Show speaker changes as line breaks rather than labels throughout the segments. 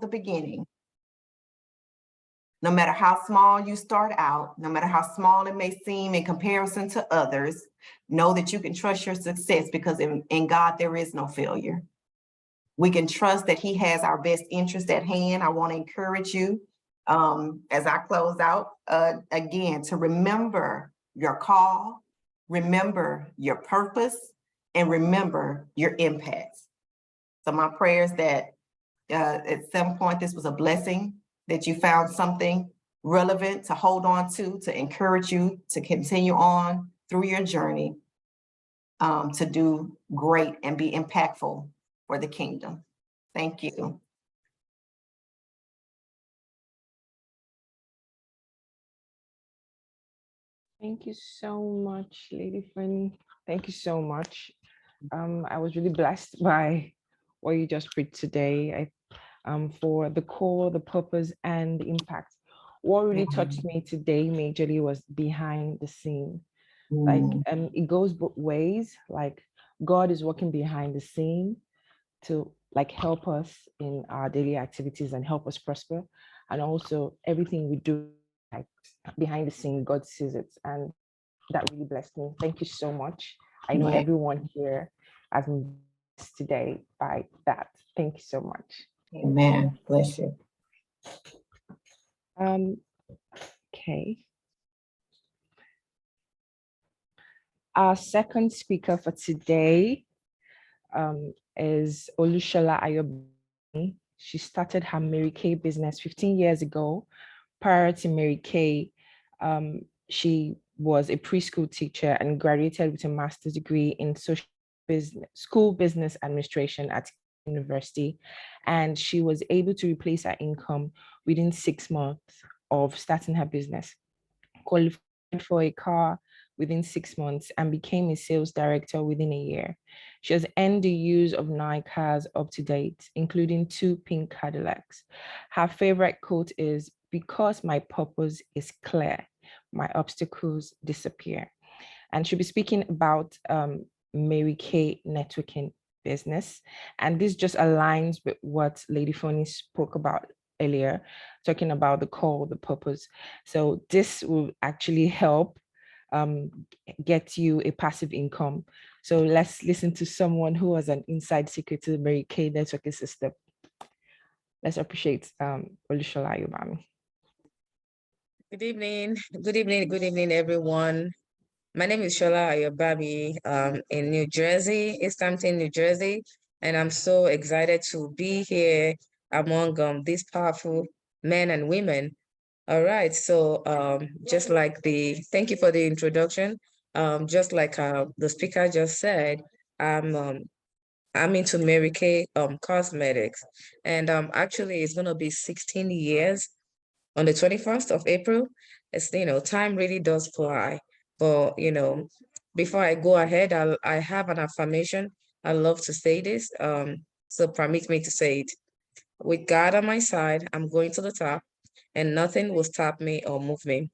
the beginning. No matter how small you start out, no matter how small it may seem in comparison to others, know that you can trust your success because in God, there is no failure. We can trust that He has our best interest at hand. I want to encourage you as I close out again to remember your call, remember your purpose, and remember your impact. So my prayers that at some point this was a blessing, that you found something relevant to hold on to encourage you to continue on through your journey to do great and be impactful for the kingdom. Thank you.
Thank you so much, Lady Fanny. Thank you so much. I was really blessed by what you just preached today. For the core, the purpose, and the impact. What really touched me today majorly was behind the scene. Like it goes both ways. Like God is working behind the scene to like help us in our daily activities and help us prosper. And also everything we do like behind the scene, God sees it. And that really blessed me. Thank you so much. I know everyone here has been blessed today by that. Thank you so much.
Amen. Bless you.
Okay. Our second speaker for today is Olushola Ayobami. She started her Mary Kay business 15 years ago. Prior to Mary Kay, she was a preschool teacher and graduated with a master's degree in school business administration at university. And she was able to replace her income within 6 months of starting her business. Qualified for a car within 6 months and became a sales director within a year. She has earned the use of 9 cars up to date, including 2 pink Cadillacs. Her favorite quote is, "Because my purpose is clear, my obstacles disappear." And she'll be speaking about Mary Kay networking business. And this just aligns with what Lady Fanny spoke about earlier, talking about the call, the purpose. So this will actually help get you a passive income. So let's listen to someone who has an inside secret to the Mary Kay networking system. Let's appreciate Olushola Ayobami.
Good evening. Good evening. Good evening, everyone. My name is Shola Ayobami in New Jersey, East Hampton, New Jersey, and I'm so excited to be here among these powerful men and women. All right, so just like thank you for the introduction. Just like the speaker just said, I'm into Mary Kay cosmetics, and actually it's gonna be 16 years on the 21st of April. It's, time really does fly. But, before I go ahead, I have an affirmation. I love to say this. So permit me to say it. With God on my side, I'm going to the top, and nothing will stop me or move me.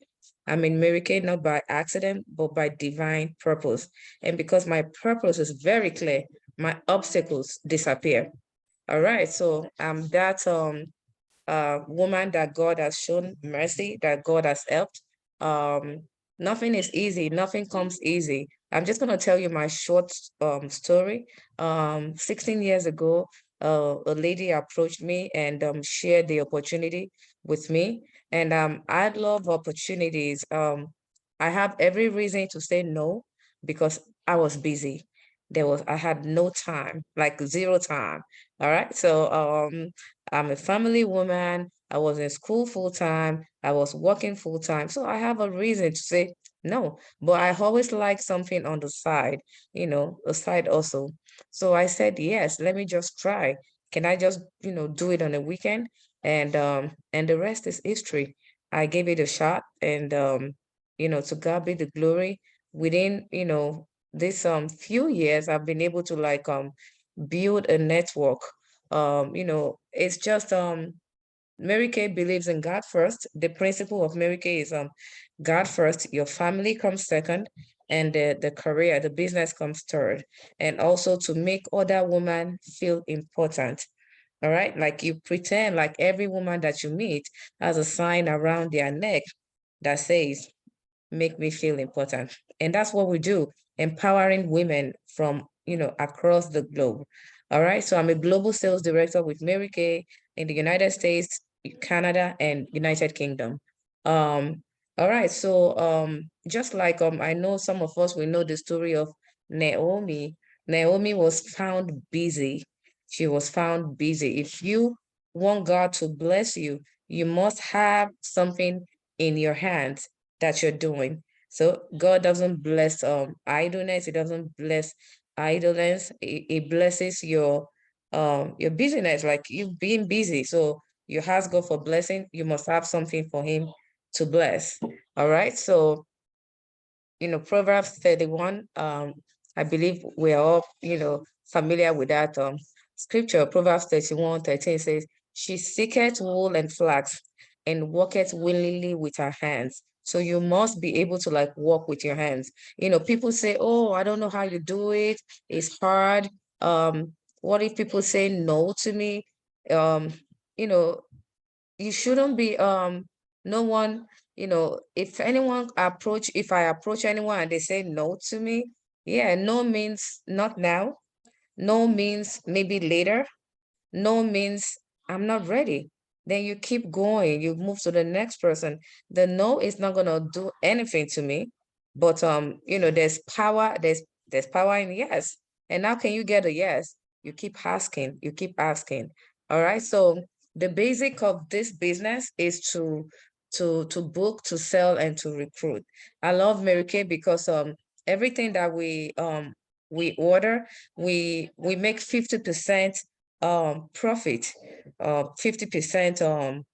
I'm in Mary Kay not by accident, but by divine purpose. And because my purpose is very clear, my obstacles disappear. All right, so I'm that woman that God has shown mercy, that God has helped. Nothing is easy. Nothing comes easy. I'm just going to tell you my short story. 16 years ago, a lady approached me and shared the opportunity with me. And I love opportunities. I have every reason to say no because I was busy. I had no time, like zero time. All right. So I'm a family woman. I was in school full time. I was working full time. So I have a reason to say no. But I always like something on the side, a side also. So I said, yes, let me just try. Can I just, do it on a weekend? And the rest is history. I gave it a shot and to God be the glory. Within, this few years, I've been able to build a network. It's just Mary Kay believes in God first. The principle of Mary Kay is God first, your family comes second, and the career, the business comes third. And also to make other women feel important. All right. Like you pretend like every woman that you meet has a sign around their neck that says, make me feel important. And that's what we do, empowering women from, across the globe. All right. So I'm a global sales director with Mary Kay in the United States, Canada, and United Kingdom. All right. So just like I know some of us, we know the story of Naomi. Naomi was found busy. She was found busy. If you want God to bless you, you must have something in your hands that you're doing. So God doesn't bless idleness. He doesn't bless idleness. He blesses your busyness, like you being busy. So you ask God for blessing, you must have something for him to bless. All right. So Proverbs 31, I believe we're all, familiar with that scripture. Proverbs 31:13 says, she seeketh wool and flax and worketh willingly with her hands. So you must be able to like work with your hands. People say, oh, I don't know how you do it. It's hard. What if people say no to me? Um, you know, you shouldn't be no one, if I approach anyone and they say no to me, yeah, no means not now, no means maybe later, no means I'm not ready. Then you keep going, you move to the next person. The no is not gonna do anything to me, but there's power in yes. And how can you get a yes? You keep asking, you keep asking. All right. So the basic of this business is to book, to sell, and to recruit. I love Mary Kay because everything that we order, we make 50% profit, 50%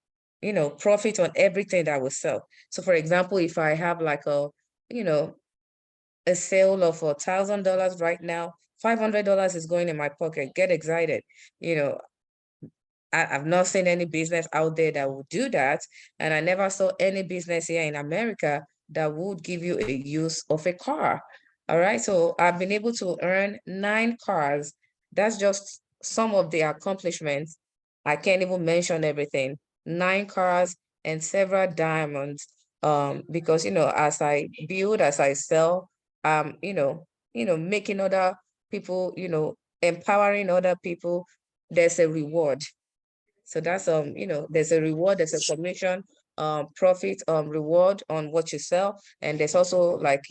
profit on everything that we sell. So for example, if I have like a sale of $1,000 right now, $500 is going in my pocket. Get excited. I've not seen any business out there that would do that. And I never saw any business here in America that would give you a use of a car. All right. So I've been able to earn 9 cars. That's just some of the accomplishments. I can't even mention everything. 9 cars and several diamonds. Because as I build, as I sell, making other people, empowering other people, there's a reward. So that's there's a reward, there's a commission, profit, reward on what you sell, and there's also like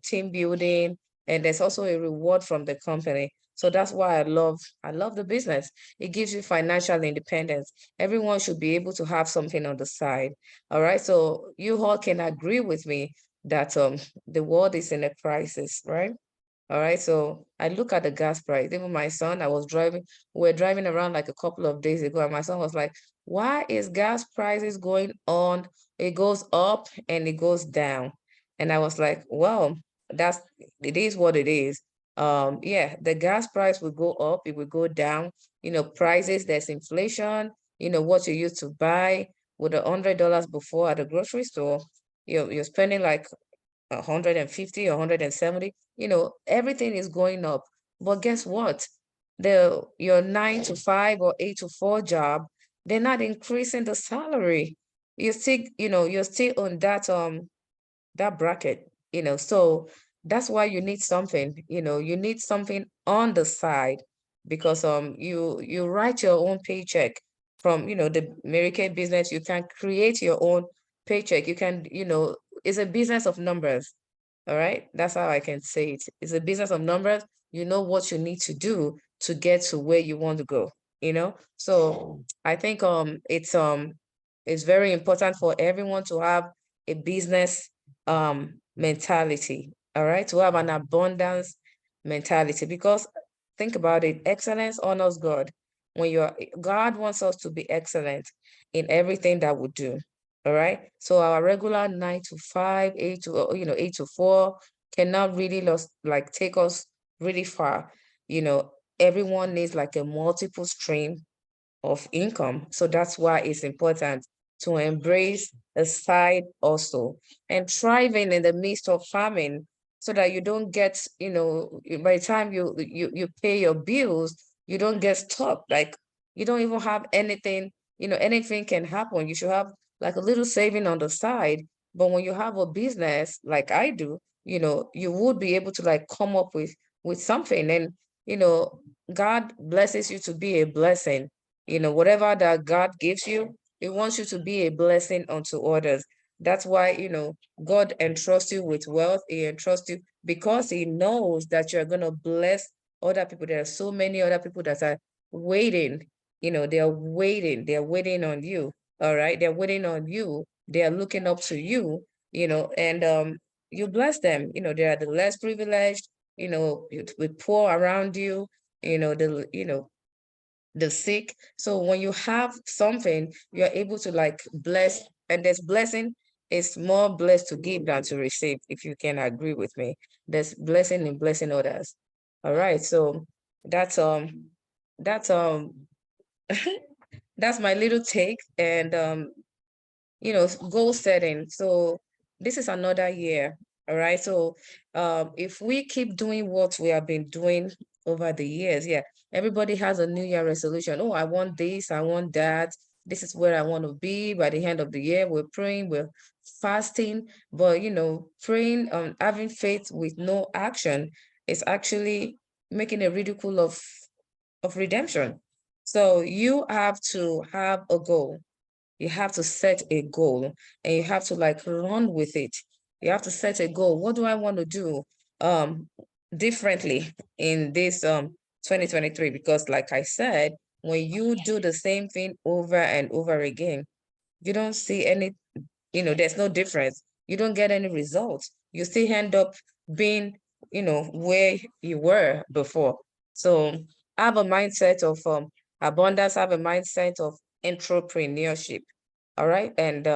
team building, and there's also a reward from the company. So that's why I love the business. It gives you financial independence. Everyone should be able to have something on the side. All right. So you all can agree with me that the world is in a crisis, right? All right, so I look at the gas price. Even my son, we're driving around like a couple of days ago, and my son was like, why is gas prices going on? It goes up and it goes down. And I was like, well, it is what it is. Yeah, the gas price will go up, it will go down. Prices, there's inflation, what you used to buy with $100 before at the grocery store, you're spending like 150, 170, everything is going up. But guess what? Your 9 to 5 or 8 to 4 job, they're not increasing the salary. You're still on that bracket, so that's why you need something, you need something on the side, because you write your own paycheck from the Mary Kay business. You can create your own paycheck. You can, it's a business of numbers. All right, that's how I can say it. It's a business of numbers. You know what you need to do to get to where you want to go, so I think it's very important for everyone to have a business mentality, all right, to have an abundance mentality, because think about it, excellence honors God. God wants us to be excellent in everything that we do. All right, so our regular 9 to 5, 8 to 4 cannot really take us really far. Everyone needs like a multiple stream of income. So that's why it's important to embrace a side also and thriving in the midst of famine, so that you don't get, by the time you pay your bills, you don't get stuck. Like, you don't even have anything, anything can happen. You should have like a little saving on the side. But when you have a business like I do, you would be able to like come up with something. And God blesses you to be a blessing. Whatever that God gives you, He wants you to be a blessing unto others. That's why, God entrusts you with wealth. He entrusts you because He knows that you're going to bless other people. There are so many other people that are waiting. They're waiting on you. All right. They're waiting on you. They are looking up to you, and you bless them. They are the less privileged, with poor around you, the sick. So when you have something, you're able to like bless, and this blessing is more blessed to give than to receive, if you can agree with me. There's blessing in blessing others. All right. So that's that's that's my little take. And goal setting. So this is another year. All right. So if we keep doing what we have been doing over the years, yeah, everybody has a New Year resolution. Oh, I want this, I want that. This is where I want to be by the end of the year. We're praying, we're fasting, but praying, having faith with no action is actually making a ridicule of redemption. So you have to have a goal. You have to set a goal and you have to like run with it. You have to set a goal. What do I want to do differently in this 2023? Because like I said, when you do the same thing over and over again, you don't see any, there's no difference. You don't get any results. You still end up being, where you were before. So have a mindset of abundance, have a mindset of entrepreneurship. All right. And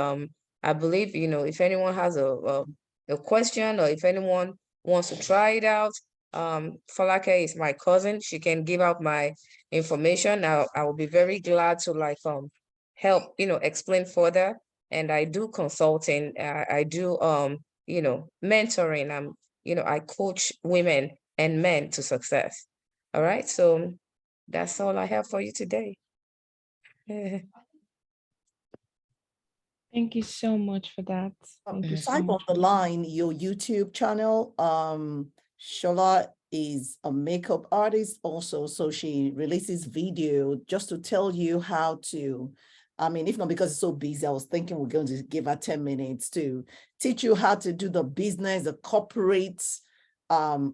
I believe, if anyone has a question, or if anyone wants to try it out, Falake is my cousin. She can give out my information. I will be very glad to like help, explain further. And I do consulting. I do mentoring. I coach women and men to success. All right. So that's all I have for you today.
Thank you so much for that. Thank you so
Type on
much.
the line your YouTube channel. Shola is a makeup artist also, so she releases video just to tell you how to, I mean, if not because it's so busy, I was thinking we're going to give her 10 minutes to teach you how to do the business, the corporate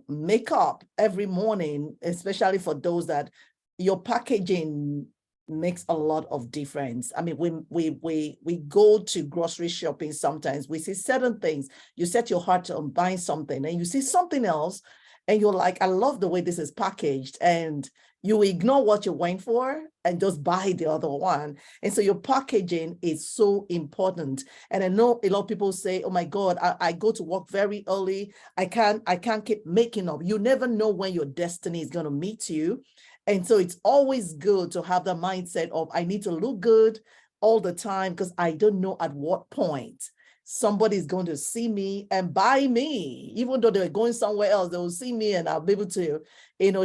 makeup every morning, especially for those that your packaging makes a lot of difference. I mean, we go to grocery shopping sometimes, we see certain things, you set your heart on buying something and you see something else and you're like, I love the way this is packaged, and you ignore what you went for and just buy the other one. And so your packaging is so important. And I know a lot of people say, oh my God, I go to work very early. I can't keep making up. You never know when your destiny is going to meet you. And so it's always good to have the mindset of, I need to look good all the time because I don't know at what point somebody's going to see me and buy me. Even though they're going somewhere else, they will see me and I'll be able to,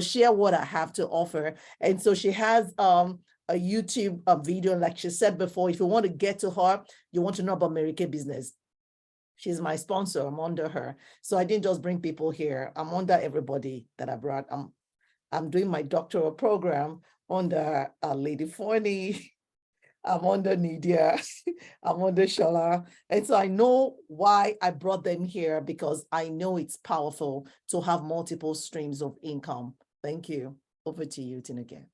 share what I have to offer. And so she has a YouTube video, like she said before, if you want to get to her, you want to know about Mary Kay business. She's my sponsor. I'm under her. So I didn't just bring people here. I'm under everybody that I brought. I'm doing my doctoral program under Lady Forney. I'm under Nidia. I'm under Shola. And so I know why I brought them here, because I know it's powerful to have multiple streams of income. Thank you. Over to you, Tineke.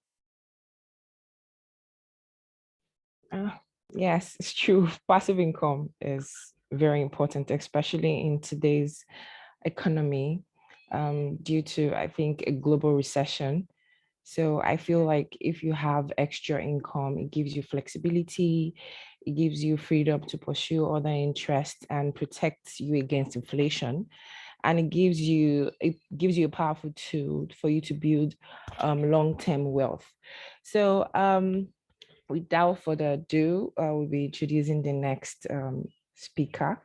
Yes, it's true. Passive income is very important, especially in today's economy, due to, I think, a global recession. So I feel like if you have extra income, it gives you flexibility, it gives you freedom to pursue other interests and protects you against inflation. And it gives you a powerful tool for you to build long-term wealth. So without further ado, we'll be introducing the next speaker,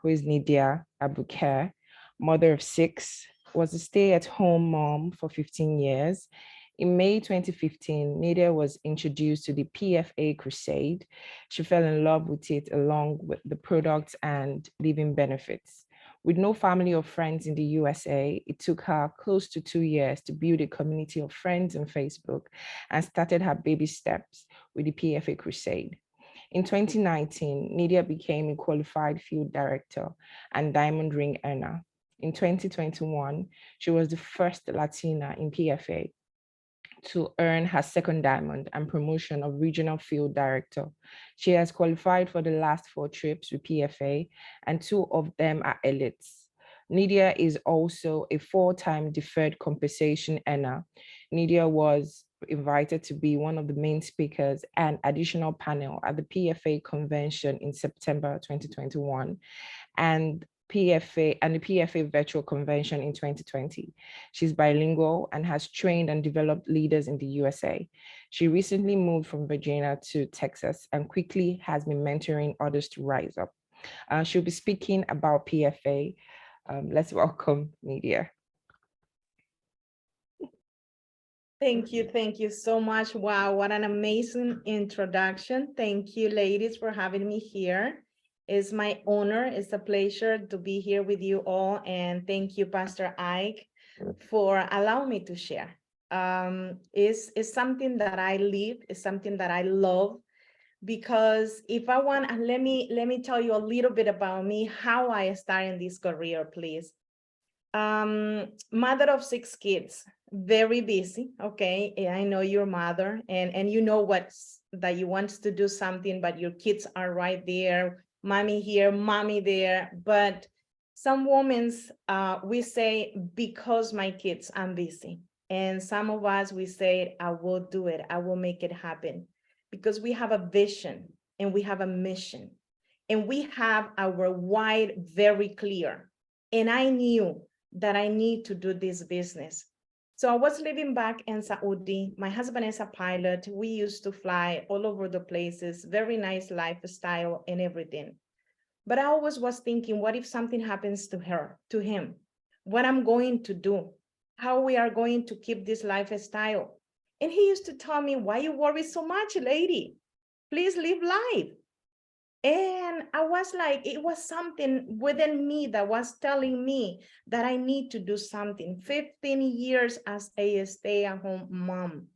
who is Nidia Abuker, mother of 6, was a stay-at-home mom for 15 years, In May 2015, Nadia was introduced to the PFA Crusade. She fell in love with it along with the products and living benefits. With no family or friends in the USA, it took her close to 2 years to build a community of friends on Facebook and started her baby steps with the PFA Crusade. In 2019, Nadia became a qualified field director and diamond ring earner. In 2021, she was the first Latina in PFA to earn her second diamond and promotion of regional field director. She has qualified for the last 4 trips with PFA, and 2 of them are elites. Nadia is also a 4-time deferred compensation earner. Nadia was invited to be one of the main speakers and additional panel at the PFA convention in September 2021 and the PFA virtual convention in 2020. She's bilingual and has trained and developed leaders in the USA. She recently moved from Virginia to Texas and quickly has been mentoring others to rise up. She'll be speaking about PFA. Let's welcome Nadia.
Thank you so much. Wow, what an amazing introduction. Thank you, ladies, for having me here. It's my honor, it's a pleasure to be here with you all. And thank you, Pastor Ike, for allowing me to share. It's something that I live, it's something that I love, because if I want, let me tell you a little bit about me, how I started in this career, please. Mother of 6 kids, very busy. Okay, I know your mother, and you know that you want to do something, but your kids are right there, mommy here, mommy there. But some women, we say, because my kids, I'm busy. And some of us, we say, I will do it, I will make it happen, because we have a vision and we have a mission and we have our why very clear. And I knew that I need to do this business. So I was living back in Saudi. My husband is a pilot. We used to fly all over the places, very nice lifestyle and everything. But I always was thinking, what if something happens to him? What I'm going to do? How we are going to keep this lifestyle? And he used to tell me, why you worry so much, lady? Please live life. And I was like, it was something within me that was telling me that I need to do something. 15 years as a stay-at-home mom.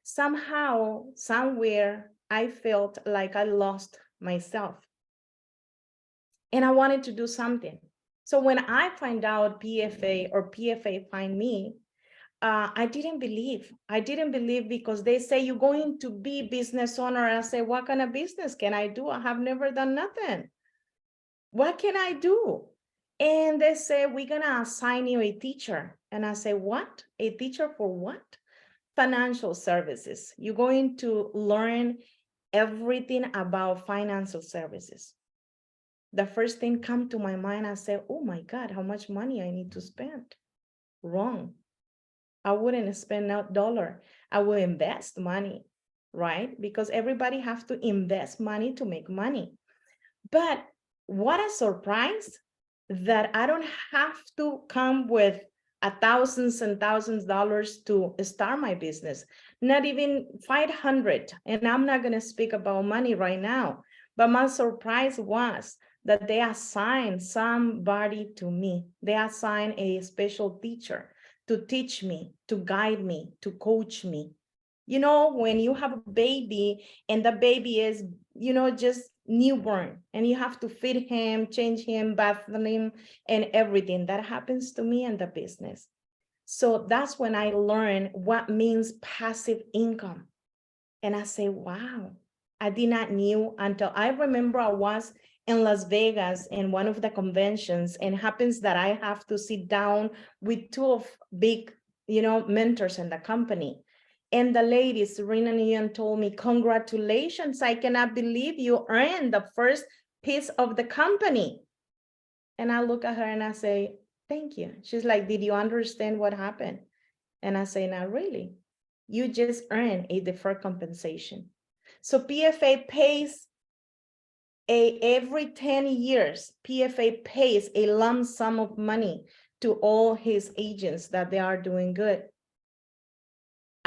Somehow, somewhere, I felt like I lost myself. And I wanted to do something. So when I find out PFA or PFA find me, I didn't believe. I didn't believe, because they say you're going to be business owner. I say, what kind of business can I do? I have never done nothing. What can I do? And they say, we're gonna assign you a teacher. And I say, what? A teacher for what? Financial services. You're going to learn everything about financial services. The first thing come to my mind, I say, oh my God, how much money I need to spend? Wrong. I wouldn't spend a dollar. I will invest money, right? Because everybody has to invest money to make money. But what a surprise that I don't have to come with thousands and thousands of dollars to start my business, not even 500. And I'm not going to speak about money right now. But my surprise was that they assigned somebody to me. They assigned a special teacher to teach me, to guide me, to coach me. You know, when you have a baby and the baby is, you know, just newborn and you have to feed him, change him, bath him, and everything that happens to me in the business. So that's when I learned what means passive income. And I say, wow, I did not knew until I remember I was in Las Vegas in one of the conventions, and it happens that I have to sit down with 2 of big, you know, mentors in the company. And the lady, Serena Nguyen, told me, congratulations, I cannot believe you earned the first piece of the company. And I look at her and I say, thank you. She's like, did you understand what happened? And I say, not really. You just earned a deferred compensation. So PFA pays every 10 years, PFA pays a lump sum of money to all his agents that they are doing good.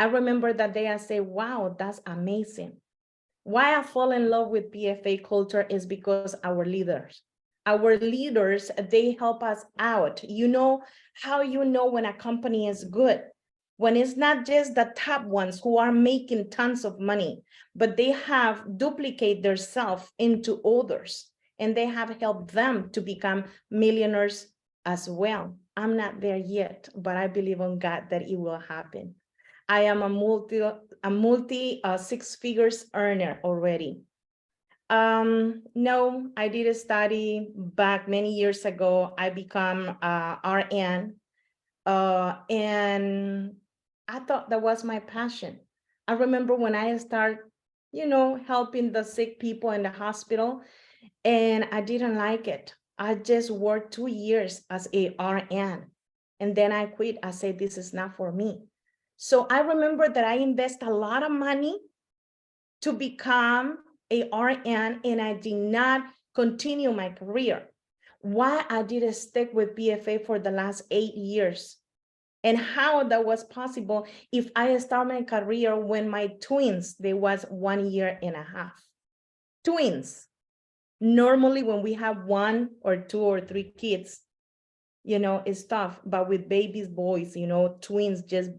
I remember that day I say, wow, that's amazing. Why I fall in love with PFA culture is because our leaders, they help us out. You know how you know when a company is good? When it's not just the top ones who are making tons of money, but they have duplicate themselves into others, and they have helped them to become millionaires as well. I'm not there yet, but I believe on God that it will happen. I am a multi six figures earner already. No, I did a study back many years ago. I become RN, and I thought that was my passion. I remember when I started, helping the sick people in the hospital, and I didn't like it. I just worked 2 years as a RN, and then I quit. I said, this is not for me. So I remember that I invest a lot of money to become a RN, and I did not continue my career. Why I didn't stick with PFA for the last 8 years, and how that was possible if I started my career when my twins, they was 1 year and a half. Twins. Normally when we have 1 or 2 or 3 kids, it's tough, but with babies, boys, twins, just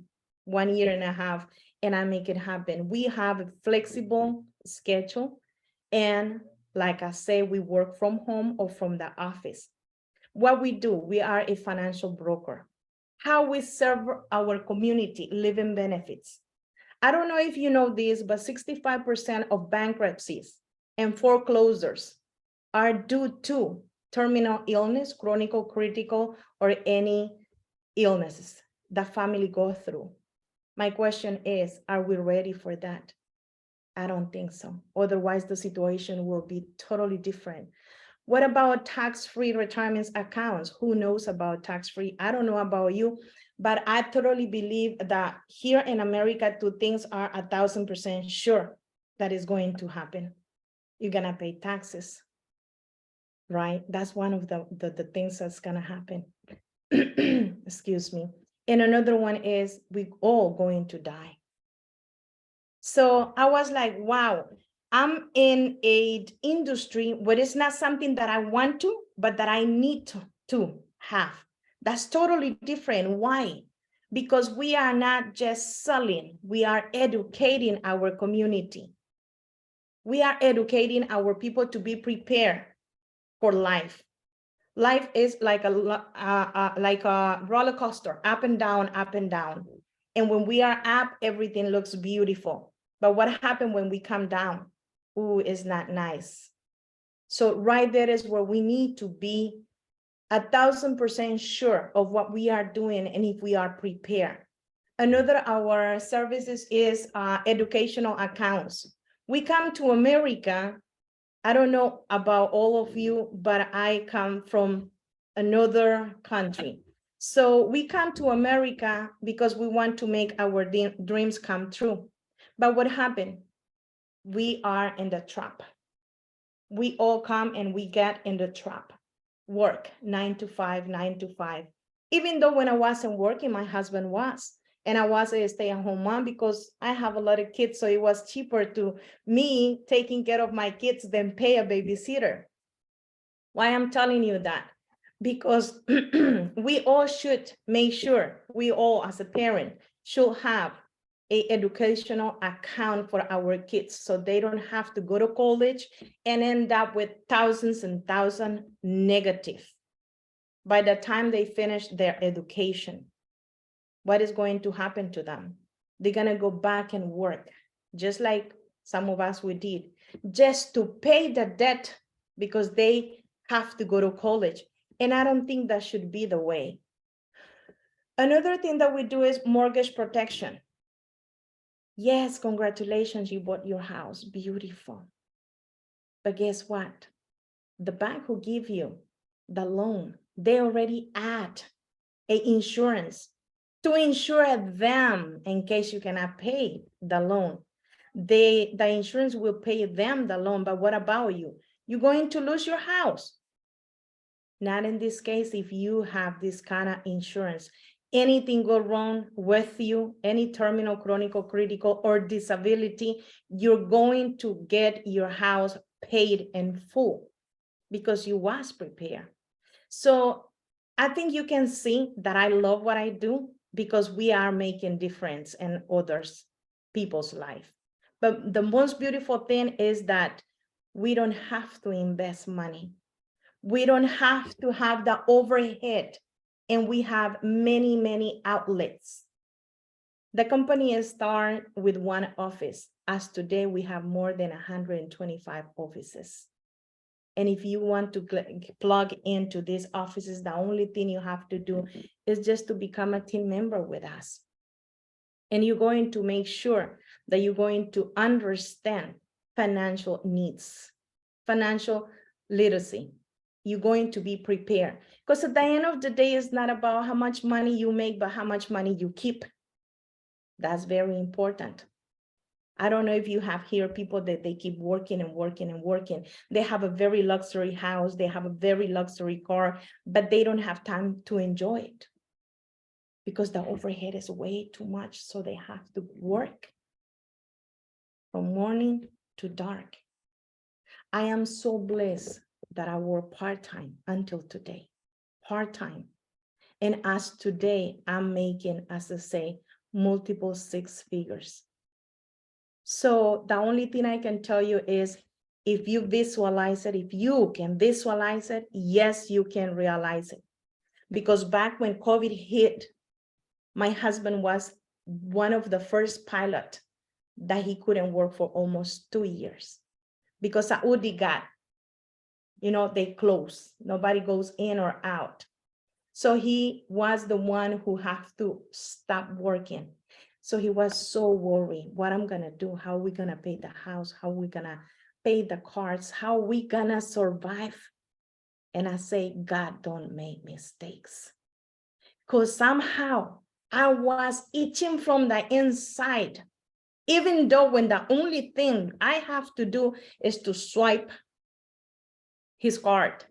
1 year and a half, and I make it happen. We have a flexible schedule, and like I say, we work from home or from the office. What we do, we are a financial broker. How we serve our community, living benefits. I don't know if you know this, but 65% of bankruptcies and foreclosures are due to terminal illness, chronic, critical, or any illnesses that family go through. My question is, are we ready for that? I don't think so. Otherwise, the situation will be totally different. What about tax-free retirement accounts? Who knows about tax-free? I don't know about you, but I totally believe that here in America, 2 things are 1,000% sure that is going to happen. You're gonna pay taxes, right? That's one of the things that's gonna happen. Excuse me. And another one is we all going to die. So I was like, wow, I'm in an industry where it's not something that I want to, but that I need to have. That's totally different. Why? Because we are not just selling, we are educating our community. We are educating our people to be prepared for life. Life is like a roller coaster, up and down, up and down. And when we are up, everything looks beautiful. But what happens when we come down? Ooh, it's not nice. So right there is where we need to be 1,000% sure of what we are doing and if we are prepared. Another our services is educational accounts. We come to America. I don't know about all of you, but I come from another country. So we come to America because we want to make our dreams come true. But what happened? We are in the trap. We all come and we get in the trap. Work 9 to 5, 9 to 5. Even though when I wasn't working, my husband was. And I was a stay-at-home mom because I have a lot of kids. So it was cheaper to me taking care of my kids than pay a babysitter. Why I'm telling you that? Because we all should make sure, we all as a parent should have an educational account for our kids so they don't have to go to college and end up with thousands and thousands negative by the time they finish their education. What is going to happen to them? They're gonna go back and work, just like some of us we did, just to pay the debt because they have to go to college. And I don't think that should be the way. Another thing that we do is mortgage protection. Yes, congratulations, you bought your house, beautiful. But guess what? The bank who give you the loan, they already add an insurance to insure them in case you cannot pay the loan. The insurance will pay them the loan, but what about you? You're going to lose your house. Not in this case if you have this kind of insurance. anything go wrong with you, any terminal, chronic, or critical, or disability, you're going to get your house paid in full because you was prepared. So I think you can see that I love what I do because we are making difference in others people's life. But the most beautiful thing is that we don't have to invest money. We don't have to have the overhead, and we have many, many outlets. The company started with one office. As today, we have more than 125 offices. And if you want to plug into these offices, the only thing you have to do is just to become a team member with us. And you're going to make sure that you're going to understand financial needs, financial literacy. You're going to be prepared. Because at the end of the day, it's not about how much money you make, but how much money you keep. That's very important. I don't know if you have here people that they keep working and working and working. They have a very luxury house, they have a very luxury car, but they don't have time to enjoy it because the overhead is way too much. So they have to work from morning to dark. I am so blessed that I work part-time until today, part-time. And as today, I'm making, as I say, multiple six figures. So the only thing I can tell you is if you visualize it, if you can visualize it, yes, you can realize it. Because back when COVID hit, my husband was one of the first pilot that he couldn't work for almost 2 years because Saudi got, they close. Nobody goes in or out. So he was the one who had to stop working. So he was so worried, what I'm gonna do, how we gonna pay the house, how we gonna pay the cars, how we gonna survive. And I say, God, don't make mistakes. Because somehow I was itching from the inside, even though when the only thing I have to do is to swipe his card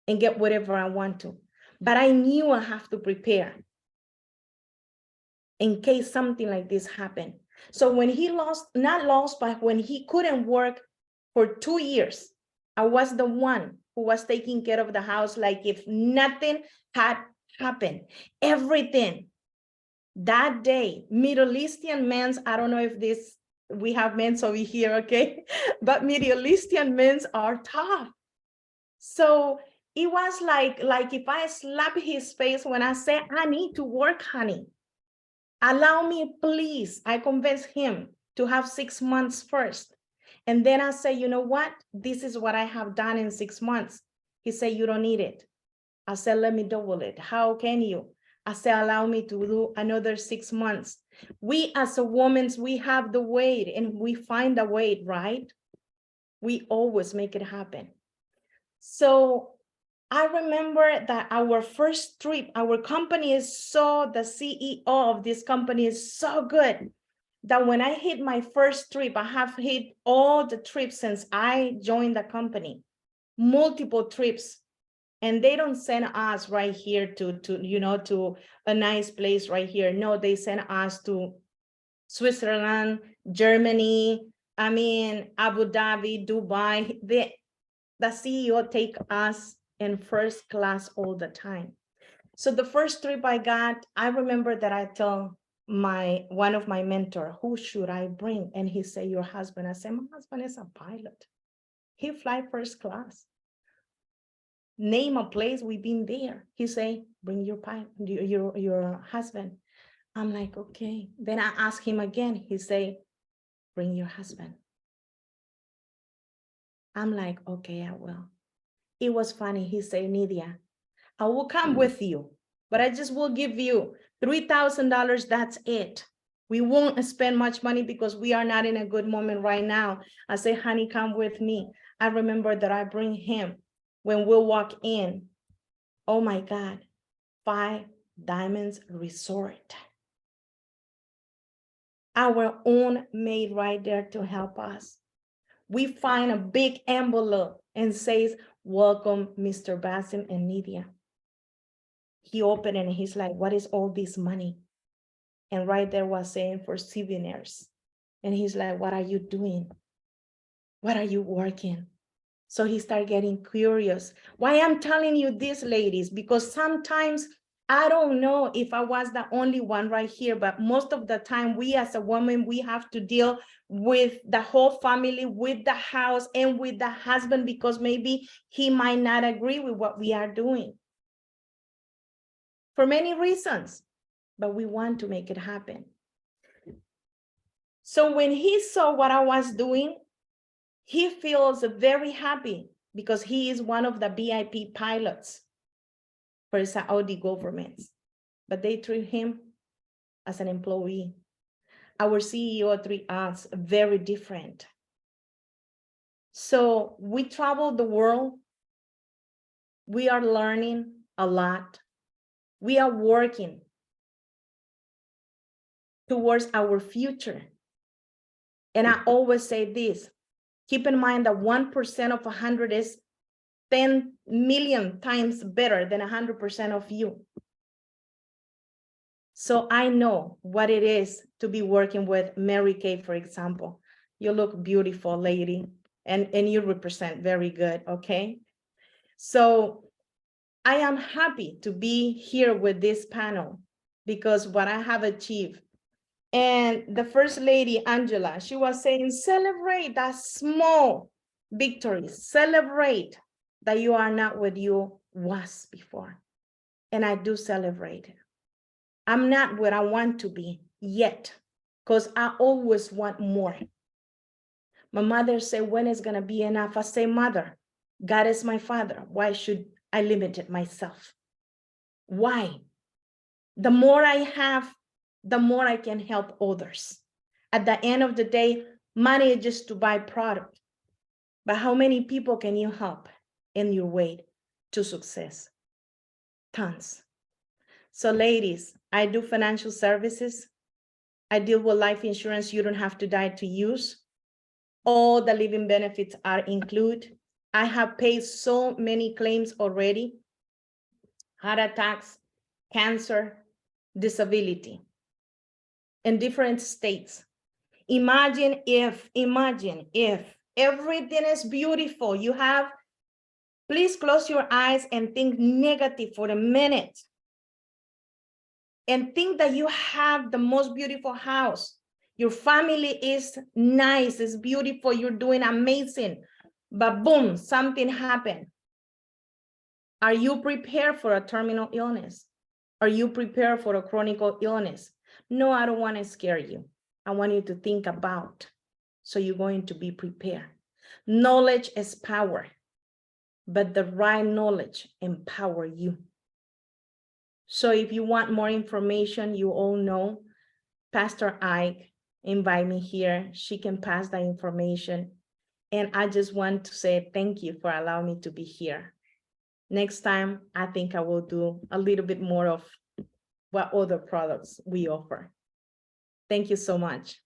and get whatever I want to. But I knew I have to prepare in case something like this happened. So when he not lost, but when he couldn't work for 2 years, I was the one who was taking care of the house like if nothing had happened. Everything. That day, Middle Eastern men, I don't know if we have men over here, okay? But Middle Eastern men are tough. So it was like if I slap his face when I say, I need to work, honey. Allow me, please. I convinced him to have 6 months first. And then I say, you know what? This is what I have done in 6 months. He said, you don't need it. I said, let me double it. How can you? I said, allow me to do another 6 months. We as a woman, we have the weight and we find a way, right? We always make it happen. So I remember that our first trip, our company is the CEO of this company is so good that when I hit my first trip, I have hit all the trips since I joined the company, multiple trips. And they don't send us right here to a nice place right here. No, they send us to Switzerland, Germany, Abu Dhabi, Dubai. The CEO take us in first class all the time. So the first trip I got, I remember that I tell one of my mentor, who should I bring? And he said, your husband. I said, my husband is a pilot. He fly first class. Name a place, we've been there. He say, bring your husband. I'm like, okay. Then I ask him again. He say, bring your husband. I'm like, okay, I will. It was funny. He say, Nidia, I will come with you, but I just will give you $3,000. That's it. We won't spend much money because we are not in a good moment right now. I say, honey, come with me. I remember that I bring him. When we walk in, oh my God, 5 Diamonds Resort. Our own maid right there to help us. We find a big envelope and says, welcome, Mr. Basim and Nidia. he opened and he's like, what is all this money? And right there was saying for souvenirs. And he's like, what are you doing? What are you working? So he started getting curious. Why I'm telling you this, ladies, because sometimes I don't know if I was the only one right here, but most of the time we as a woman, we have to deal with the whole family, with the house, and with the husband, because maybe he might not agree with what we are doing for many reasons, but we want to make it happen. So when he saw what I was doing, he feels very happy because he is one of the VIP pilots for Saudi government, but they treat him as an employee. Our CEO treats us very different. So we travel the world. We are learning a lot. We are working towards our future. And I always say this, keep in mind that 1% of 100 is 10 million times better than 100% of you. So I know what it is to be working with Mary Kay, for example. You look beautiful, lady, and you represent very good, okay? So I am happy to be here with this panel because what I have achieved. And the First Lady, Angela, she was saying, celebrate that small victories, celebrate that you are not what you was before. And I do celebrate it. I'm not where I want to be yet, because I always want more. My mother said, when is going to be enough? I say, mother, God is my father. Why should I limit it myself? Why? The more I have, the more I can help others. At the end of the day, money is just to buy product. But how many people can you help in your way to success? Tons. So ladies, I do financial services. I deal with life insurance. You don't have to die to use. All the living benefits are included. I have paid so many claims already. Heart attacks, cancer, disability in different states. Imagine if everything is beautiful. You have, please close your eyes and think negative for a minute. And think that you have the most beautiful house. Your family is nice, it's beautiful, you're doing amazing. But boom, something happened. Are you prepared for a terminal illness? Are you prepared for a chronic illness? No, I don't want to scare you. I want you to think about, so you're going to be prepared. Knowledge is power, but the right knowledge empower you. So if you want more information, you all know Pastor Ike invite me here. She can pass the information. And I just want to say thank you for allowing me to be here. Next time, I think I will do a little bit more of what other products we offer. Thank you so much.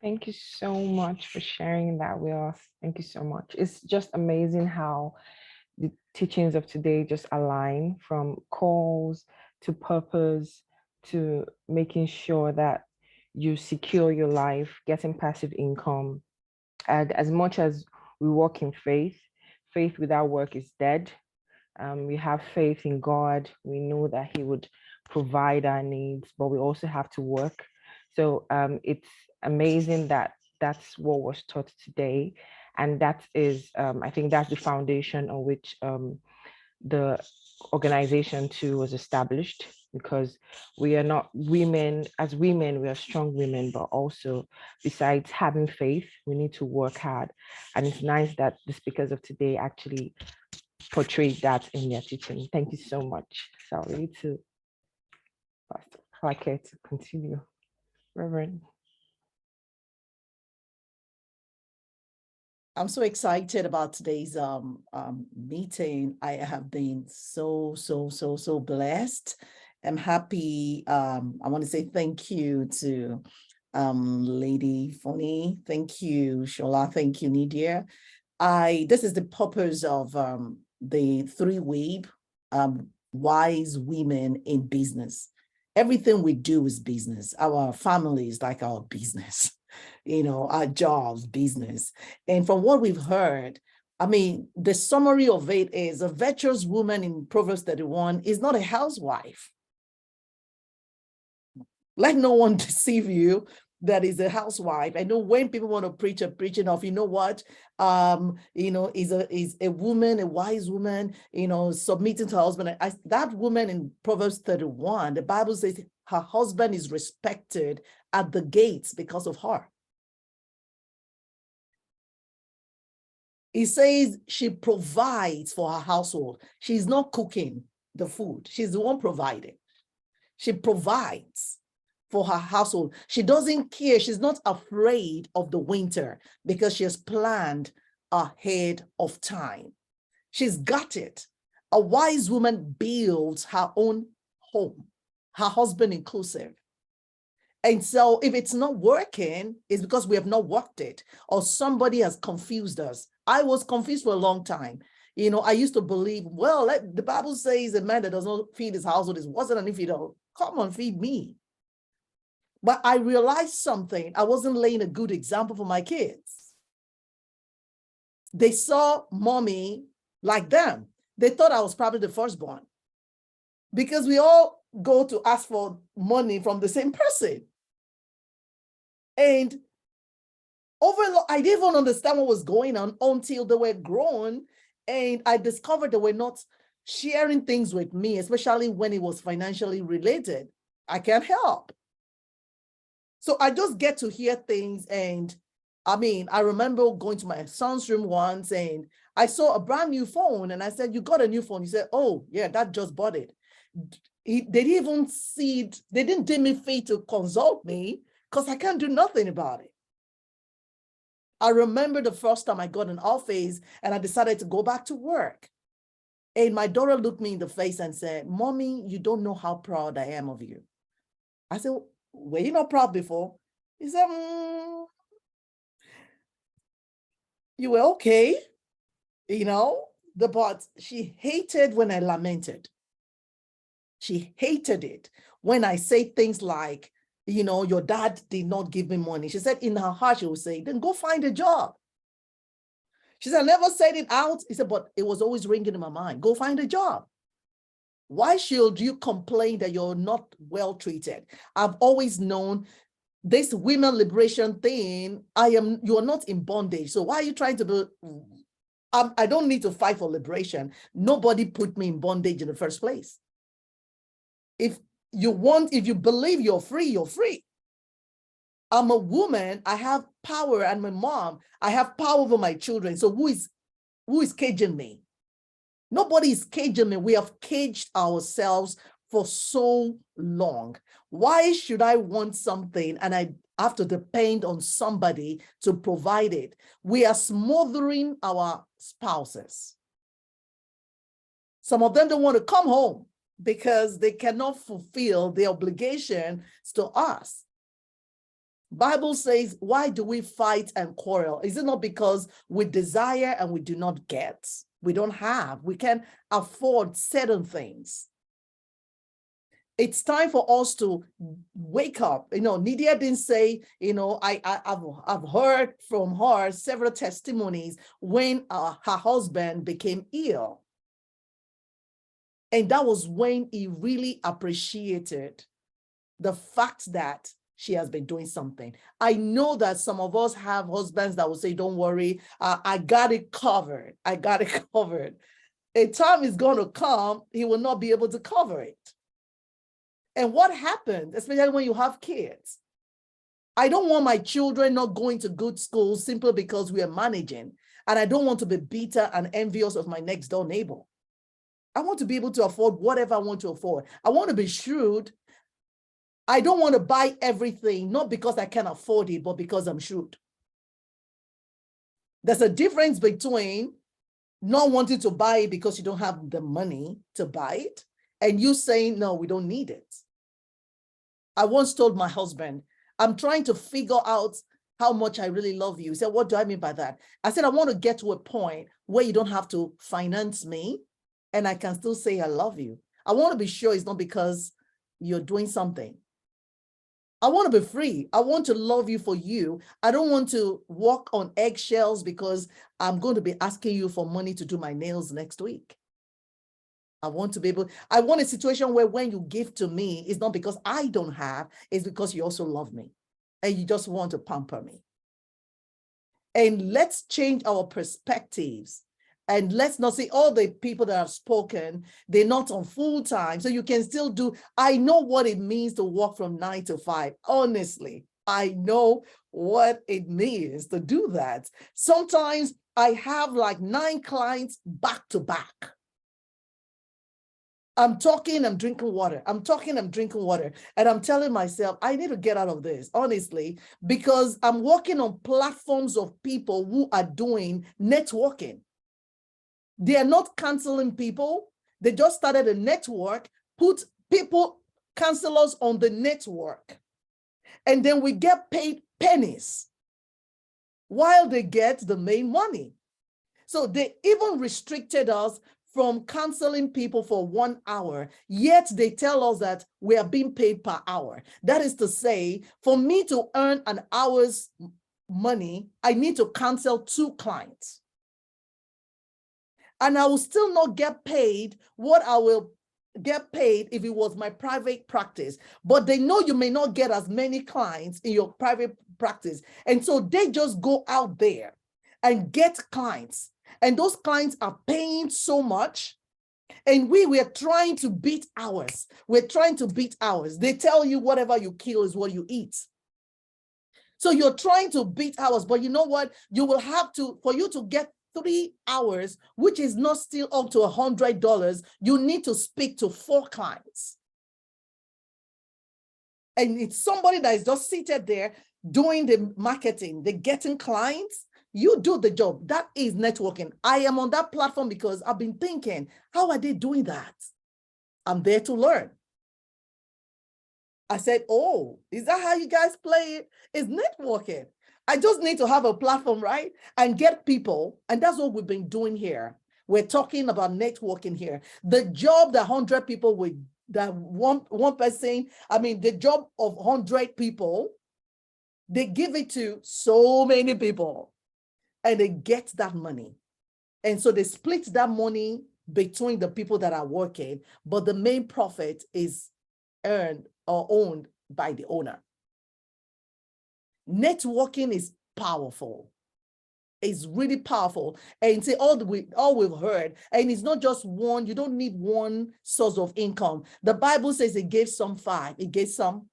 Thank you so much for sharing that with us. Thank you so much. It's just amazing how the teachings of today just align, from calls to purpose to making sure that you secure your life, getting passive income. And as much as we walk in faith, faith without work is dead. We have faith in God. We know that He would provide our needs, but we also have to work. So it's amazing that that's what was taught today. And that is, I think that's the foundation on which the organization too was established, because we are not women, as women, we are strong women, but also besides having faith, we need to work hard. And it's nice that the speakers of today actually portrayed that in their teaching. Thank you so much. So we need to, Pastor Fake, to continue. Reverend.
I'm so excited about today's meeting. I have been so blessed. I'm happy. I want to say thank you to Lady Phony. Thank you, Shola. Thank you, Nidia. This is the purpose of the three wise women in business. Everything we do is business. Our family is like our business, our jobs, business. And from what we've heard, I mean, the summary of it is a virtuous woman in Proverbs 31 is not a housewife. Let no one deceive you that is a housewife. I know when people want to preach a preaching of, is a woman, a wise woman, submitting to her husband. That woman in Proverbs 31, the Bible says her husband is respected at the gates because of her. It says she provides for her household. She's not cooking the food. She's the one providing. She provides for her household. She doesn't care. She's not afraid of the winter because she has planned ahead of time. She's got it. A wise woman builds her own home, her husband inclusive. And so if it's not working, it's because we have not worked it or somebody has confused us. I was confused for a long time. I used to believe, well, the Bible says a man that does not feed his household is worse than if you don't. Come on, feed me. But I realized something. I wasn't laying a good example for my kids. They saw mommy like them. They thought I was probably the firstborn because we all go to ask for money from the same person. And I didn't even understand what was going on until they were grown. And I discovered they were not sharing things with me, especially when it was financially related. I can't help. So I just get to hear things. And I remember going to my son's room once and I saw a brand new phone and I said, "You got a new phone?" He said, "Oh yeah, Dad just bought it." They didn't even see it. They didn't deem me fit to consult me because I can't do nothing about it. I remember the first time I got an office and I decided to go back to work. And my daughter looked me in the face and said, "Mommy, you don't know how proud I am of you." I said, "Were you not proud before?" He said, "You were okay, but she hated when I lamented. She hated it when I say things like, your dad did not give me money." She said in her heart, she would say, "Then go find a job." She said, "I never said it out." He said, "But it was always ringing in my mind. Go find a job. Why should you complain that you're not well treated?" I've always known this women liberation thing. You are not in bondage. So why are you trying to be? I don't need to fight for liberation. Nobody put me in bondage in the first place. If you believe you're free, you're free. I'm a woman. I have power. I'm a mom. I have power over my children. So who is caging me? Nobody is caging me. We have caged ourselves for so long. Why should I want something and I have to depend on somebody to provide it? We are smothering our spouses. Some of them don't want to come home because they cannot fulfill their obligations to us. Bible says, why do we fight and quarrel? Is it not because we desire and we do not get? We don't have. We can't afford certain things. It's time for us to wake up. Nydia didn't say, I've heard from her several testimonies when her husband became ill. And that was when he really appreciated the fact that she has been doing something. I know that some of us have husbands that will say, "Don't worry, I got it covered. I got it covered." A time is going to come, he will not be able to cover it. And what happens, especially when you have kids? I don't want my children not going to good schools simply because we are managing. And I don't want to be bitter and envious of my next door neighbor. I want to be able to afford whatever I want to afford. I want to be shrewd. I don't want to buy everything, not because I can afford it, but because I'm shrewd. There's a difference between not wanting to buy it because you don't have the money to buy it, and you saying, "No, we don't need it." I once told my husband, I'm trying to figure out how much I really love you. He said, what do I mean by that? I said, I want to get to a point where you don't have to finance me and I can still say I love you. I want to be sure it's not because you're doing something. I want to be free. I want to love you for you. I don't want to walk on eggshells because I'm going to be asking you for money to do my nails next week. I want a situation where when you give to me, it's not because I don't have, it's because you also love me and you just want to pamper me. And let's change our perspectives. And let's not say all the people that have spoken, they're not on full time. So you can still do, I know what it means to work from 9 to 5. Honestly, I know what it means to do that. Sometimes I have like 9 clients back to back. I'm talking, I'm drinking water. I'm talking, I'm drinking water. And I'm telling myself, I need to get out of this, honestly, because I'm working on platforms of people who are doing networking. They are not canceling people. They just started a network, put people, counselors on the network. And then we get paid pennies while they get the main money. So they even restricted us from counseling people for 1 hour, yet they tell us that we are being paid per hour. That is to say, for me to earn an hour's money, I need to counsel 2 clients. And I will still not get paid what I will get paid if it was my private practice. But they know you may not get as many clients in your private practice. And so they just go out there and get clients. And those clients are paying so much. And we are trying to beat ours. We're trying to beat ours. They tell you whatever you kill is what you eat. So you're trying to beat ours, but you know what? You will have to, for you to get 3 hours, which is not still up to $100, you need to speak to 4 clients. And it's somebody that is just seated there doing the marketing, they're getting clients. You do the job. That is networking. I am on that platform because I've been thinking, how are they doing that? I'm there to learn. I said, oh, is that how you guys play it? It's networking. I just need to have a platform, right? And get people. And that's what we've been doing here. We're talking about networking here. The job that 100 people with that one person, I mean, the job of 100 people, they give it to so many people and they get that money. And so they split that money between the people that are working, but the main profit is earned or owned by the owner. Networking is powerful. It's really powerful. And say all we've heard, and it's not just one, you don't need one source of income. The Bible says it gave some 5, it gave some,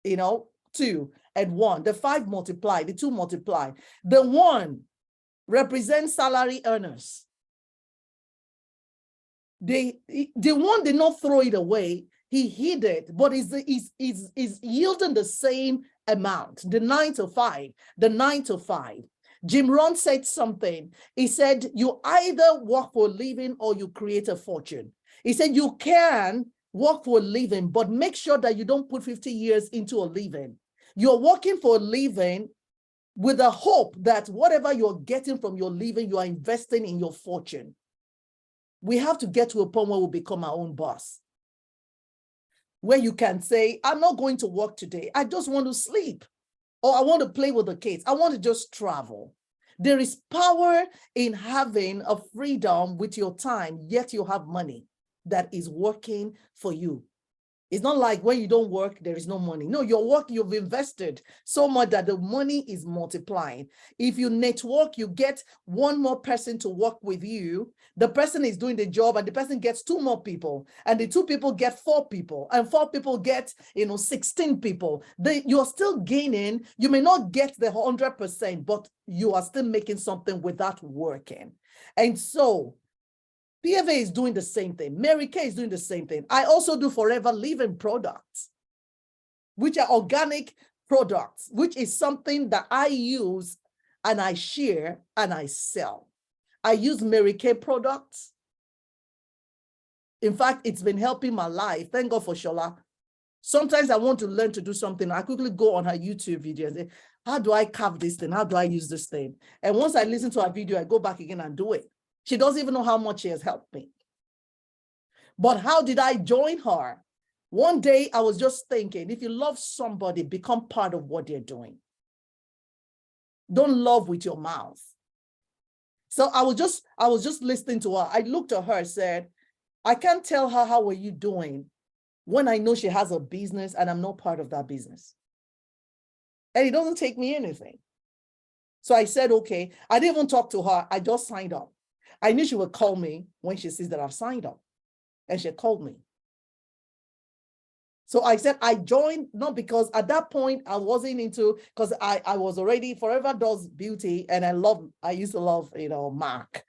2 and 1. The 5 multiply, the 2 multiply. The 1 represents salary earners. The 1 did not throw it away. He hid it, but is yielding the same amount, the 9 to 5, the 9 to 5. Jim Rohn said something. He said, you either work for a living or you create a fortune. He said, you can work for a living, but make sure that you don't put 50 years into a living. You're working for a living with the hope that whatever you're getting from your living, you are investing in your fortune. We have to get to a point where we become our own boss, where you can say, I'm not going to work today. I just want to sleep, or I want to play with the kids. I want to just travel. There is power in having a freedom with your time, yet you have money that is working for you. It's not like when you don't work, there is no money. No, your work, you've invested so much that the money is multiplying. If you network, you get 1 more person to work with you. The person is doing the job and the person gets 2 more people. And the 2 people get 4 people. And 4 people get, 16 people. You're still gaining. You may not get the 100%, but you are still making something without working. And so PFA is doing the same thing. Mary Kay is doing the same thing. I also do Forever Living products, which are organic products, which is something that I use and I share and I sell. I use Mary Kay products. In fact, it's been helping my life. Thank God for Shola. Sometimes I want to learn to do something. I quickly go on her YouTube video and say, how do I carve this thing? How do I use this thing? And once I listen to her video, I go back again and do it. She doesn't even know how much she has helped me. But how did I join her? One day I was just thinking, if you love somebody, become part of what they're doing. Don't love with your mouth. So I was just listening to her. I looked at her and said, I can't tell her how are you doing when I know she has a business and I'm not part of that business. And it doesn't take me anything. So I said, okay, I didn't even talk to her. I just signed up. I knew she would call me when she sees that I've signed up. And she called me. So I said, I joined, not because at that point I wasn't into, because I was already Forever Does Beauty. And I used to love, Mark.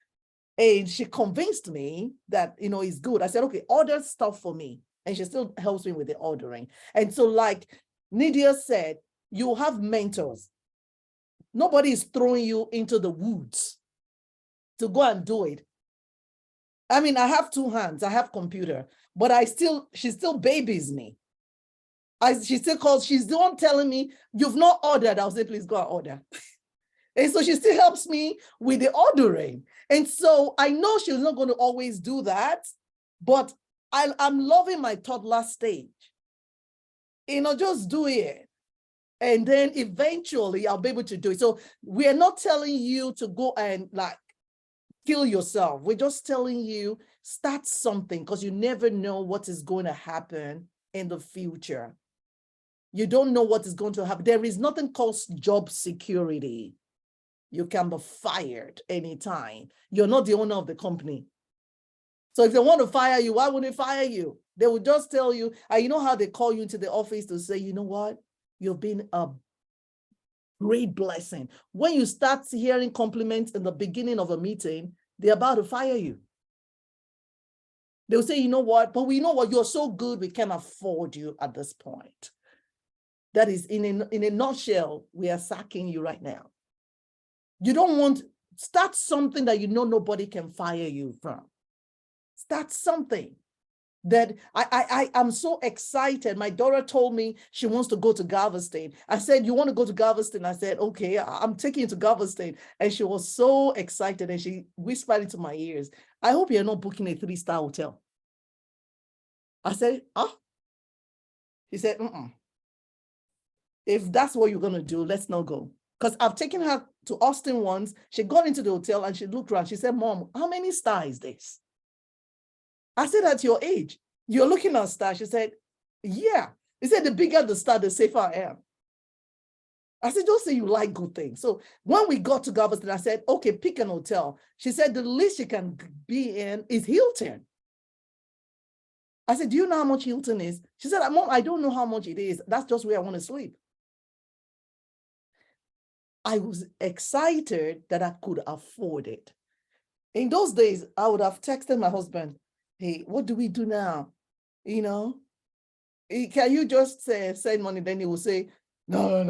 And she convinced me that, it's good. I said, okay, order stuff for me. And she still helps me with the ordering. And so like Nydia said, you have mentors. Nobody is throwing you into the woods to go and do it. I mean, I have two hands, I have computer, but she still babies me. She still calls, she's the one telling me, you've not ordered. I'll say, please go and order. And so she still helps me with the ordering. And so I know she's not going to always do that, but I'm loving my toddler stage. Just do it. And then eventually I'll be able to do it. So we're not telling you to go and kill yourself. We're just telling you, start something, because you never know what is going to happen in the future. You don't know what is going to happen. There is nothing called job security. You can be fired anytime. You're not the owner of the company. So if they want to fire you, why would they fire you? They would just tell you, and you know how they call you into the office to say, you know what? You've been a great blessing. When you start hearing compliments in the beginning of a meeting, they're about to fire you. They'll say, you know what? But we know what, you're so good, we can't afford you at this point. That is, in a nutshell, we are sacking you right now. You don't start something that you know nobody can fire you from. Start something that I'm so excited. My daughter told me she wants to go to Galveston. I said, you want to go to Galveston? I said, okay, I'm taking you to Galveston. And she was so excited and she whispered into my ears, I hope you're not booking a 3-star hotel. I said, oh. She said, if that's what you're going to do, let's not go. Because I've taken her to Austin once. She got into the hotel and she looked around. She said, Mom, how many stars is this? I said, at your age, you're looking at stars. She said, yeah. He said, the bigger the star, the safer I am. I said, don't say you like good things. So when we got to Galveston, I said, okay, pick an hotel. She said, the least you can be in is Hilton. I said, do you know how much Hilton is? She said, Mom, I don't know how much it is. That's just where I want to sleep. I was excited that I could afford it. In those days, I would have texted my husband, hey, what do we do now? Can you just send money? Then he will say, no.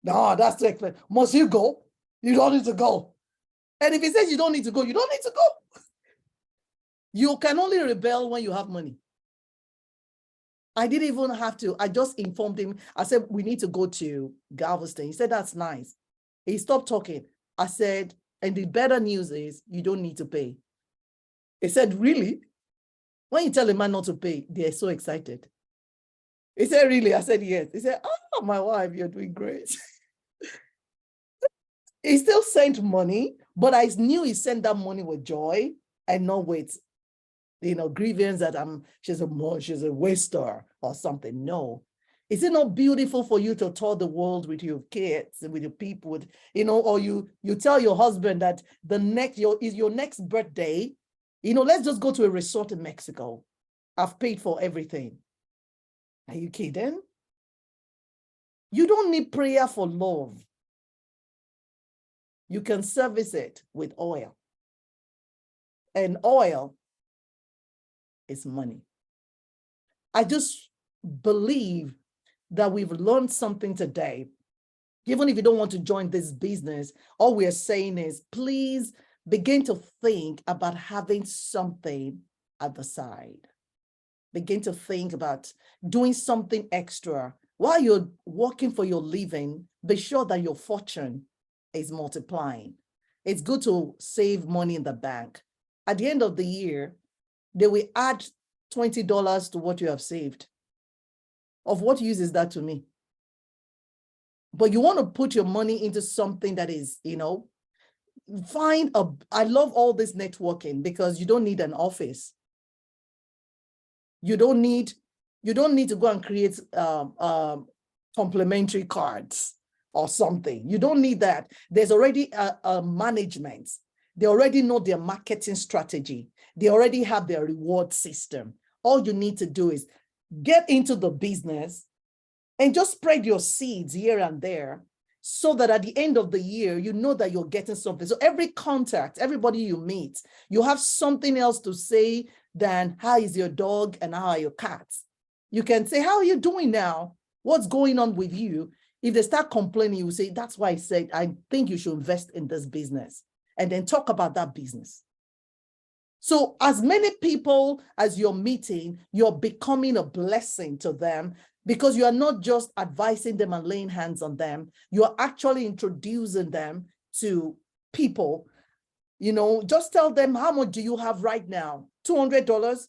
No, that's too expensive. Must you go? You don't need to go. And if he says you don't need to go, you don't need to go. You can only rebel when you have money. I didn't even have to. I just informed him. I said, we need to go to Galveston. He said, that's nice. He stopped talking. I said, and the better news is you don't need to pay. He said, really? When you tell a man not to pay, they're so excited. He said, really? I said, yes. He said, oh, my wife, you're doing great. He still sent money, but I knew he sent that money with joy and not with grievance that she's a waster or something. No. Is it not beautiful for you to tour the world with your kids and with your people, or you tell your husband that your next birthday, let's just go to a resort in Mexico. I've paid for everything. Are you kidding? You don't need prayer for love. You can service it with oil. And oil is money. I just believe that we've learned something today. Even if you don't want to join this business, all we're saying is please begin to think about having something at the side. Begin to think about doing something extra While you're working for your living, be sure that your fortune is multiplying. It's good to save money in the bank. At the end of the year, they will add $20 to what you have saved. Of what use is that to me? But you want to put your money into something that is, I love all this networking because you don't need an office. You don't need to go and create complimentary cards or something. You don't need that. There's already a management. They already know their marketing strategy. They already have their reward system. All you need to do is get into the business and just spread your seeds here and there so that at the end of the year, you know that you're getting something. So every contact, everybody you meet, you have something else to say than how is your dog and how are your cats? You can say, how are you doing now? What's going on with you? If they start complaining, you say, that's why I said, I think you should invest in this business, and then talk about that business. So as many people as you're meeting, you're becoming a blessing to them, because you are not just advising them and laying hands on them, you're actually introducing them to people. Just tell them, how much do you have right now? $200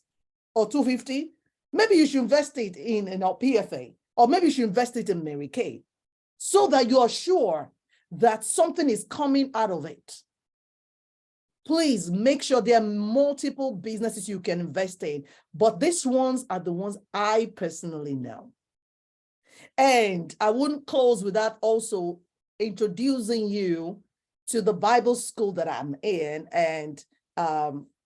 or $250? Maybe you should invest it in our PFA, or maybe you should invest it in Mary Kay, so that you are sure that something is coming out of it. Please make sure there are multiple businesses you can invest in, but these ones are the ones I personally know. And I wouldn't close without also introducing you to the Bible school that I'm in, and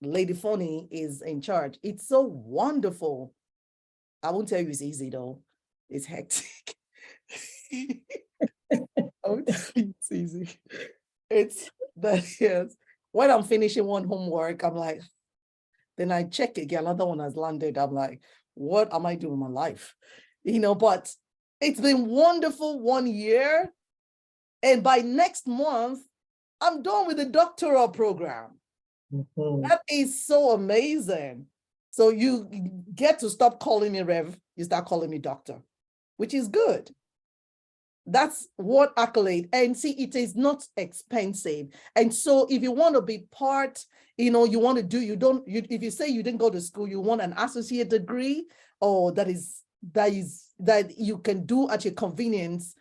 Lady Fonny is in charge. It's so wonderful. I won't tell you it's easy though. It's hectic. I won't tell you it's easy. Yes. When I'm finishing one homework, I'm like, then I check again, another one has landed. I'm like, what am I doing in my life? But it's been wonderful 1 year. And by next month, I'm done with the doctoral program.
Mhm.
That is so amazing. So you get to stop calling me Rev, you start calling me doctor, which is good. That's what accolade. And see, it is not expensive. And so if you want to be part, you want to do, if you say you didn't go to school, you want an associate degree, or that you can do at your convenience.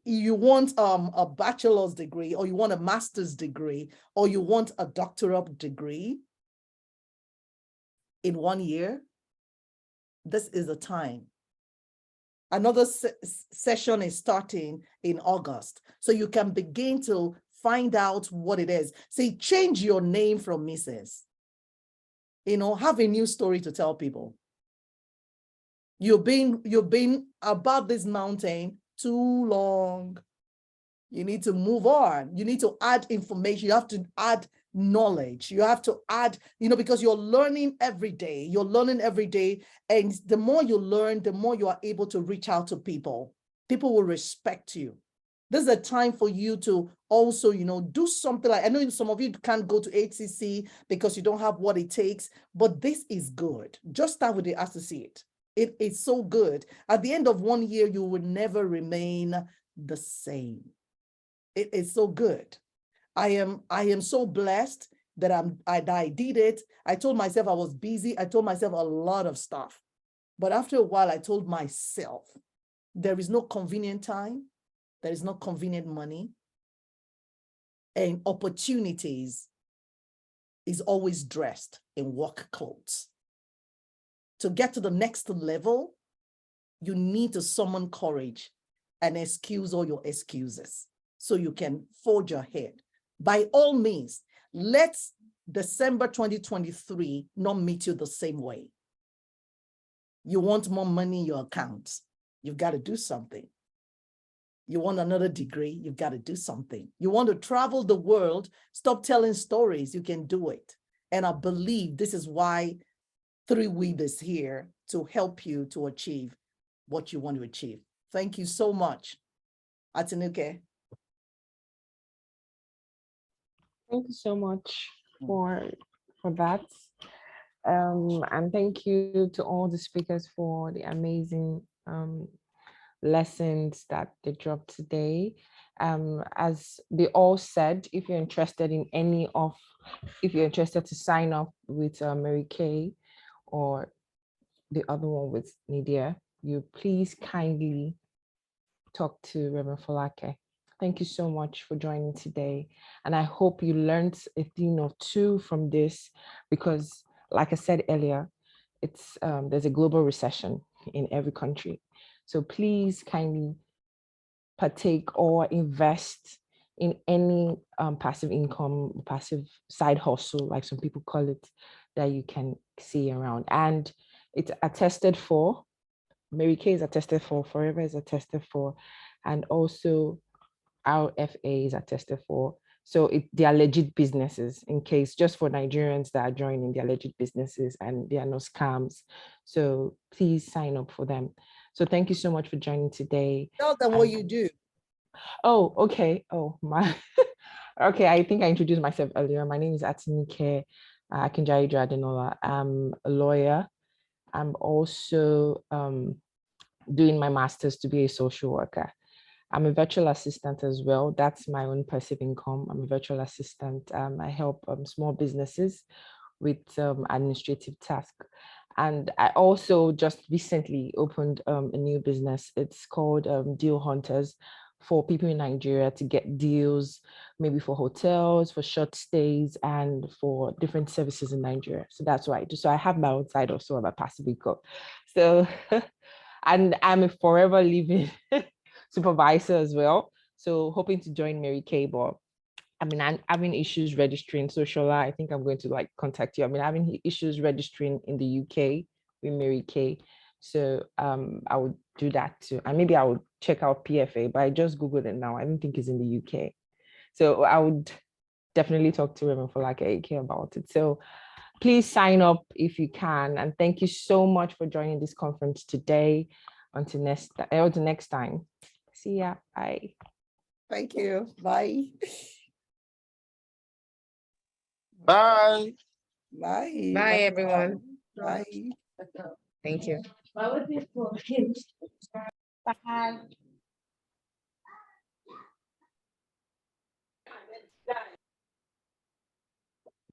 You want a bachelor's degree, or you want a master's degree, or you want a doctoral degree in 1 year, this is the time. Another session is starting in August. So you can begin to find out what it is. Say, change your name from Mrs. Have a new story to tell people. You've been about this mountain too long. You need to move on. You need to add information. You have to add knowledge. You have to add, because you're learning every day. You're learning every day. And the more you learn, the more you are able to reach out to people. People will respect you. This is a time for you to also, do something like, I know some of you can't go to HCC because you don't have what it takes, but this is good. Just start with the associate. It is so good. At the end of 1 year, you will never remain the same. It is so good. I am so blessed that I did it. I told myself I was busy. I told myself a lot of stuff. But after a while, I told myself, there is no convenient time. There is no convenient money. And opportunities is always dressed in work clothes. To get to the next level, you need to summon courage and excuse all your excuses so you can forge ahead. By all means, let December 2023 not meet you the same way. You want more money in your accounts, you've got to do something. You want another degree, you've got to do something. You want to travel the world, stop telling stories, you can do it. And I believe this is why 3Weeb is here to help you to achieve what you want to achieve. Thank you so much. Atinuke.
Thank you so much for that. And thank you to all the speakers for the amazing lessons that they dropped today. As they all said, if you're interested to sign up with Mary Kay or the other one with Nidia, you please kindly talk to Reverend Folake. Thank you so much for joining today. And I hope you learned a thing or two from this, because like I said earlier, it's there's a global recession in every country. So please kindly partake or invest in any passive income, passive side hustle, like some people call it, that you can see around. And it's attested for. Mary Kay is attested for, Forever is attested for, and also RFA is attested for. So they are legit businesses, in case, just for Nigerians that are joining, they are legit businesses and they are no scams. So please sign up for them. So thank you so much for joining today.
Tell them what you do.
Oh, okay. Oh, my. Okay, I think I introduced myself earlier. My name is Atinike Akinjai Adenola. I'm a lawyer. I'm also doing my master's to be a social worker. I'm a virtual assistant as well. That's my own passive income. I'm a virtual assistant. I help small businesses with administrative tasks. And I also just recently opened a new business. It's called Deal Hunters, for people in Nigeria to get deals, maybe for hotels, for short stays, and for different services in Nigeria. So that's what I do. So I have my own side also of a passive income. So, and I'm a forever living supervisor as well. So hoping to join Mary Kay, but I mean, I'm having issues registering. So Shola, I think I'm going to like contact you. I mean, I'm having issues registering in the UK with Mary Kay. So I would do that too. And maybe I would check out PFA, but I just Googled it now. I don't think it's in the UK. So I would definitely talk to women for like AK about it. So please sign up if you can. And thank you so much for joining this conference today. Until next time. See ya. Bye.
Thank you. Bye.
Bye.
Bye.
Bye, everyone.
Bye.
Thank you.
Bye.